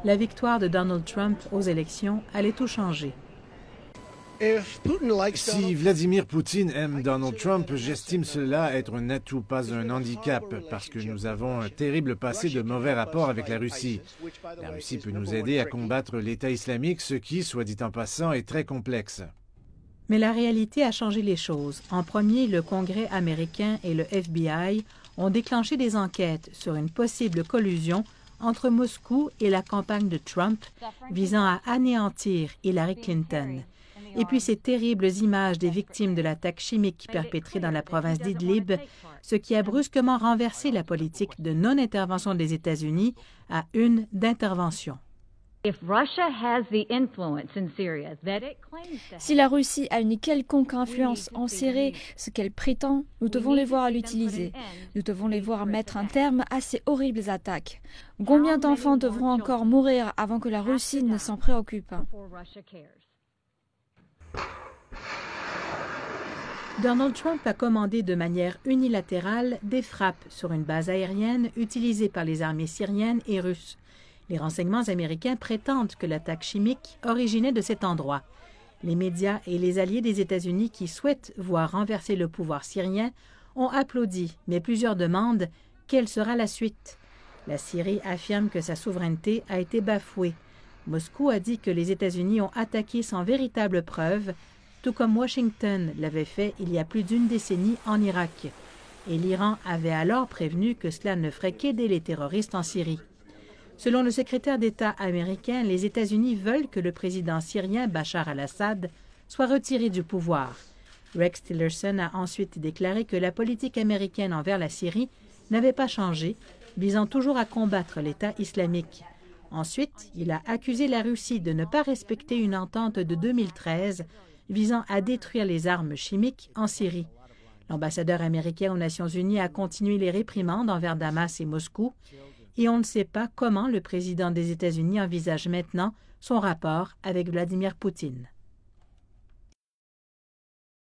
La victoire de Donald Trump aux élections allait tout changer. Si Vladimir Poutine aime Donald Trump, j'estime cela être un atout, pas un handicap, parce que nous avons un terrible passé de mauvais rapports avec la Russie. La Russie peut nous aider à combattre l'État islamique, ce qui, soit dit en passant, est très complexe. Mais la réalité a changé les choses. En premier, le Congrès américain et le FBI ont déclenché des enquêtes sur une possible collusion entre Moscou et la campagne de Trump visant à anéantir Hillary Clinton. Et puis ces terribles images des victimes de l'attaque chimique perpétrée dans la province d'Idlib, ce qui a brusquement renversé la politique de non-intervention des États-Unis à une d'intervention. Si la Russie a une quelconque influence en Syrie, ce qu'elle prétend, nous devons les voir l'utiliser. Nous devons les voir mettre un terme à ces horribles attaques. Combien d'enfants devront encore mourir avant que la Russie ne s'en préoccupe? Donald Trump a commandé de manière unilatérale des frappes sur une base aérienne utilisée par les armées syriennes et russes. Les renseignements américains prétendent que l'attaque chimique originait de cet endroit. Les médias et les alliés des États-Unis qui souhaitent voir renverser le pouvoir syrien ont applaudi, mais plusieurs demandent quelle sera la suite. La Syrie affirme que sa souveraineté a été bafouée. Moscou a dit que les États-Unis ont attaqué sans véritable preuve, tout comme Washington l'avait fait il y a plus d'une décennie en Irak. Et l'Iran avait alors prévenu que cela ne ferait qu'aider les terroristes en Syrie. Selon le secrétaire d'État américain, les États-Unis veulent que le président syrien Bachar al-Assad soit retiré du pouvoir. Rex Tillerson a ensuite déclaré que la politique américaine envers la Syrie n'avait pas changé, visant toujours à combattre l'État islamique. Ensuite, il a accusé la Russie de ne pas respecter une entente de 2013 visant à détruire les armes chimiques en Syrie. L'ambassadeur américain aux Nations unies a continué les réprimandes envers Damas et Moscou, et on ne sait pas comment le président des États-Unis envisage maintenant son rapport avec Vladimir Poutine.